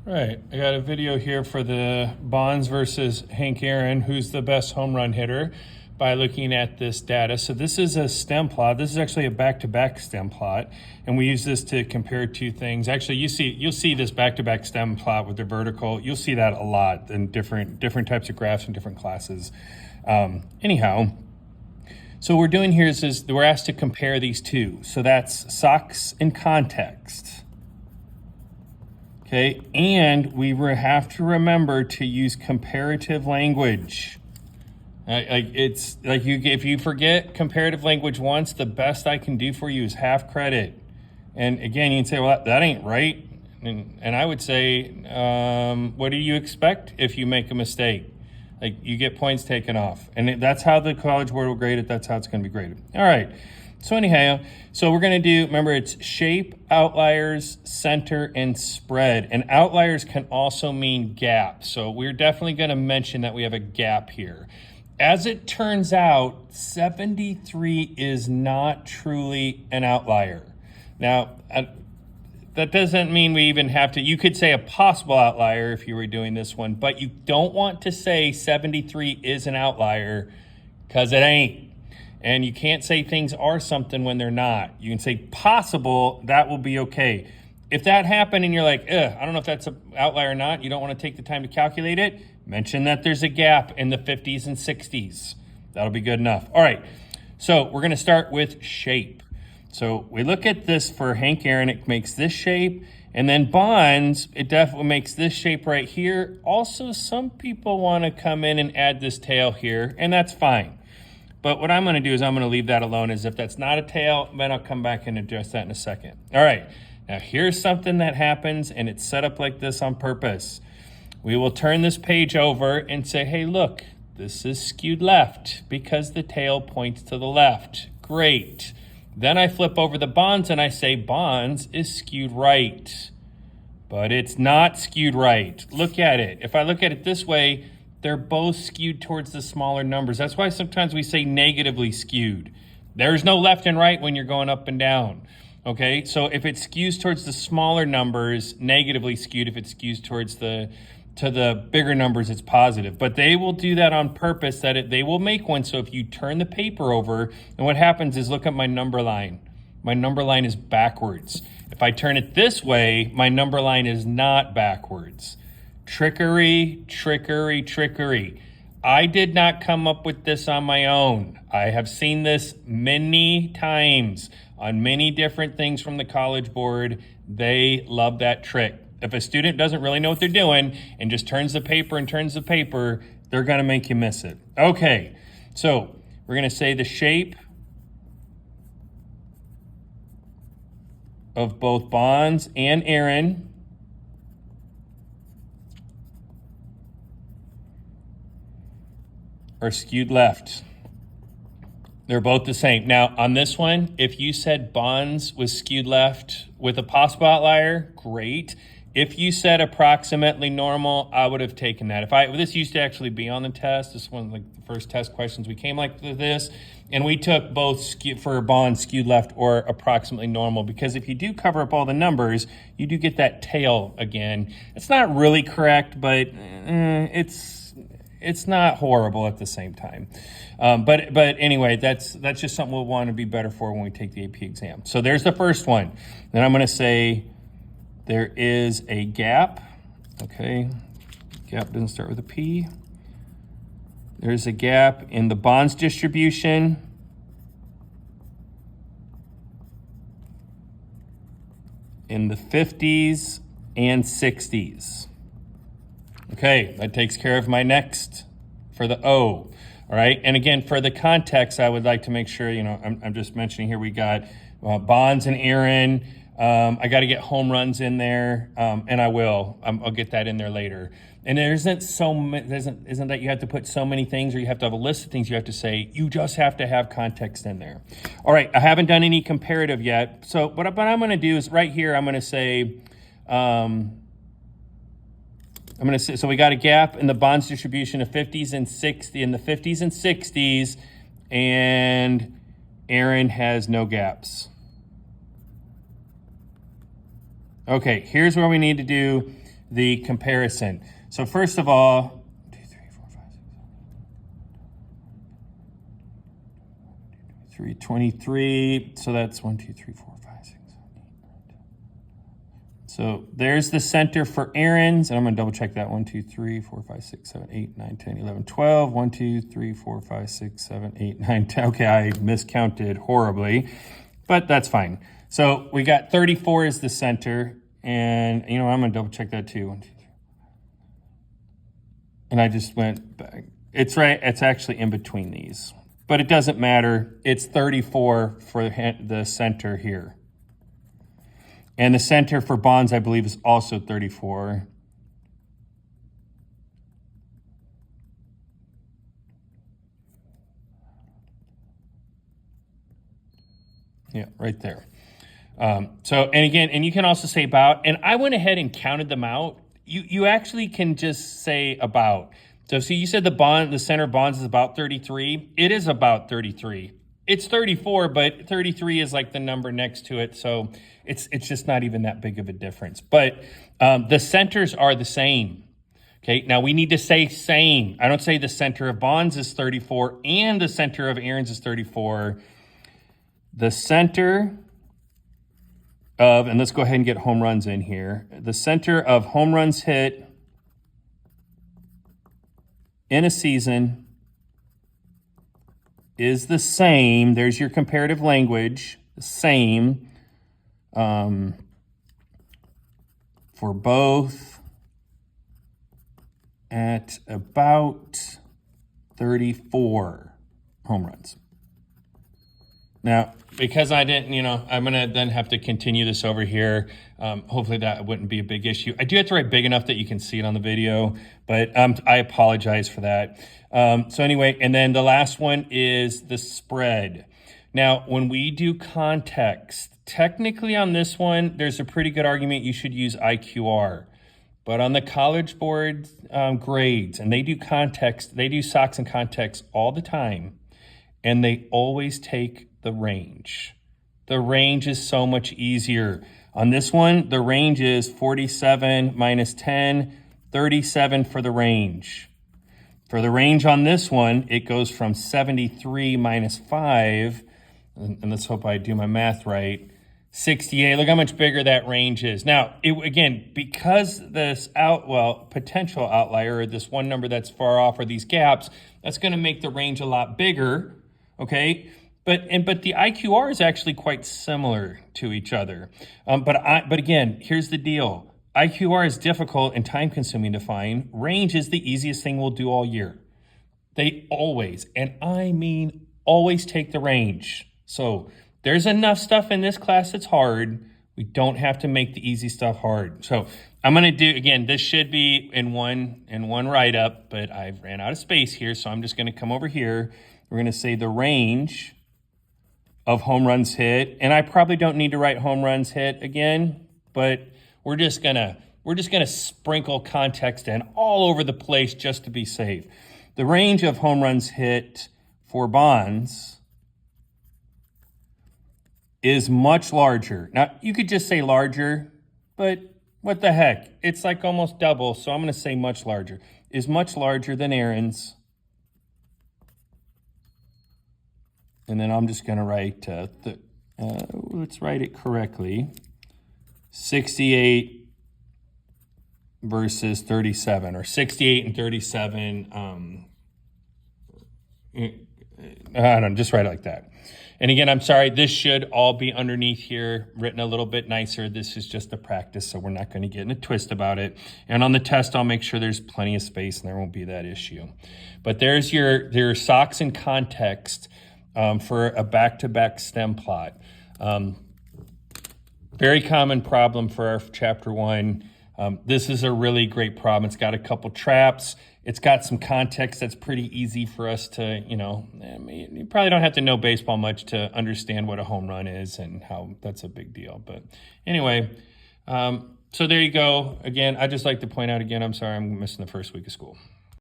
Right, I got a video here for the Bonds versus Hank Aaron, who's the best home run hitter, by looking at this data. So this is a stem plot. This is actually a back-to-back stem plot, and we use this to compare two things. Actually, you'll see this back-to-back stem plot with the vertical. You'll see that a lot in different types of graphs in different classes. Anyhow, so what we're doing here is we're asked to compare these two. So that's SOCS and context. Okay, and we have to remember to use comparative language. It's like if you forget comparative language once, the best I can do for you is half credit. And again, you can say, well, that ain't right. And I would say, what do you expect if you make a mistake? Like, you get points taken off. And that's how the College Board will grade it. That's how it's going to be graded. All right. So anyhow, so we're going to do, remember, it's shape, outliers, center, and spread. And outliers can also mean gap. So we're definitely going to mention that we have a gap here. As it turns out, 73 is not truly an outlier. Now, that doesn't mean we even have to, you could say a possible outlier if you were doing this one, but you don't want to say 73 is an outlier because it ain't. And you can't say things are something when they're not. You can say possible, that will be okay. If that happened and you're like, I don't know if that's an outlier or not, you don't want to take the time to calculate it, mention that there's a gap in the 50s and 60s. That'll be good enough. All right, so we're going to start with shape. So we look at this for Hank Aaron, it makes this shape. And then Bonds, it definitely makes this shape right here. Also, some people want to come in and add this tail here, and that's fine. But what I'm going to do is I'm going to leave that alone, as if that's not a tail, then I'll come back and address that in a second. All right, now here's something that happens, and it's set up like this on purpose. We will turn this page over and say, hey, look, this is skewed left because the tail points to the left. Great. Then I flip over the Bonds and I say Bonds is skewed right. But it's not skewed right. Look at it. If I look at it this way, they're both skewed towards the smaller numbers. That's why sometimes we say negatively skewed. There's no left and right when you're going up and down. Okay, so if it skews towards the smaller numbers, negatively skewed. If it skews towards the bigger numbers, it's positive. But they will do that on purpose, they will make one. So if you turn the paper over, and what happens is, look at my number line. My number line is backwards. If I turn it this way, my number line is not backwards. Trickery, trickery, trickery. I did not come up with this on my own. I have seen this many times on many different things from the College Board. They love that trick. If a student doesn't really know what they're doing and just turns the paper and turns the paper, they're going to make you miss it. Okay, so we're going to say the shape of both Bonds and Aaron are skewed left. They're both the same. Now, on this one, if you said Bonds was skewed left with a possible outlier, great. If you said approximately normal, I would have taken that. This used to actually be on the test. This one, like the first test questions, we came like this, and we took both for Bonds skewed left or approximately normal, because if you do cover up all the numbers, you do get that tail again. It's not really correct, but it's not horrible at the same time. But anyway, that's just something we'll want to be better for when we take the AP exam. So there's the first one. Then I'm going to say there is a gap. Okay, gap doesn't start with a P. There's a gap in the Bonds distribution. In the 50s and 60s. Okay, that takes care of my next for the O. All right, and again, for the context, I would like to make sure, I'm just mentioning here we got Bonds and Aaron. I got to get home runs in there, and I will. I'll get that in there later. And there isn't that you have to put so many things, or you have to have a list of things you have to say. You just have to have context in there. All right, I haven't done any comparative yet. So what I'm going to do is right here, I'm going to say, so we got a gap in the Bonds distribution of 50s and 60 in the 50s and 60s, and Aaron has no gaps. Okay, here's where we need to do the comparison. So first of all, 2, 3, 4, 5, 6, 7, 323. So that's 1, 2, 3, 4, 5, 6, 7, 8, 9, 10. So there's the center for Aaron's, and I'm going to double check that. 1, 2, 3, 4, 5, 6, 7, 8, 9, 10, 11, 12. 1, 2, 3, 4, 5, 6, 7, 8, 9, 10. Okay, I miscounted horribly, but that's fine. So we got 34 as the center, and you know, I'm going to double check that too. 1, 2, 3. And I just went back. It's right, it's actually in between these, but it doesn't matter. It's 34 for the center here. And the center for bonds, I believe, is also 34. Yeah, right there. So, and again, and you can also say about, and I went ahead and counted them out. You actually can just say about. So see, you said the center bonds is about 33. It is about 33. It's 34, but 33 is like the number next to it. So it's just not even that big of a difference. But the centers are the same. Okay, now we need to say same. I don't say the center of bonds is 34 and the center of Aaron's is 34. The center of, and let's go ahead and get home runs in here. The center of home runs hit in a season is the same. There's your comparative language. The same for both at about 34 home runs. Now, because I didn't, you know, I'm going to then have to continue this over here. Hopefully that wouldn't be a big issue. I do have to write big enough that you can see it on the video, but I apologize for that. So anyway, and then the last one is the spread. Now, when we do context, technically on this one, there's a pretty good argument you should use IQR. But on the College Board grades, and they do context, they do SOCS and context all the time, and they always take the range. The range is so much easier. On this one, the range is 47 minus 10, 37 for the range. For the range on this one, it goes from 73 minus 5, and let's hope I do my math right, 68. Look how much bigger that range is. Now, again, because this potential outlier, or this one number that's far off, or these gaps, that's going to make the range a lot bigger, okay? But the IQR is actually quite similar to each other. But again, here's the deal. IQR is difficult and time-consuming to find. Range is the easiest thing we'll do all year. They always, and I mean always, take the range. So there's enough stuff in this class that's hard. We don't have to make the easy stuff hard. So I'm going to do, again, this should be in one write-up, but I've ran out of space here, so I'm just going to come over here. We're going to say the range of home runs hit, and I probably don't need to write home runs hit again, but we're just gonna sprinkle context in all over the place just to be safe. The range of home runs hit for bonds is much larger. Now, you could just say larger, but what the heck? It's like almost double, so I'm going to say much larger. Is much larger than Aaron's. And then I'm just going to write, let's write it correctly, 68 versus 37, or 68 and 37. I don't know, just write it like that. And again, I'm sorry, this should all be underneath here, written a little bit nicer. This is just a practice, so we're not going to get in a twist about it. And on the test, I'll make sure there's plenty of space and there won't be that issue. But there's your SOCS and context for a back-to-back stem plot. Very common problem for our chapter 1. This is a really great problem. It's got a couple traps. It's got some context that's pretty easy for us to, you probably don't have to know baseball much to understand what a home run is and how that's a big deal. But anyway, so there you go. Again, I'd just like to point out again, I'm sorry I'm missing the first week of school.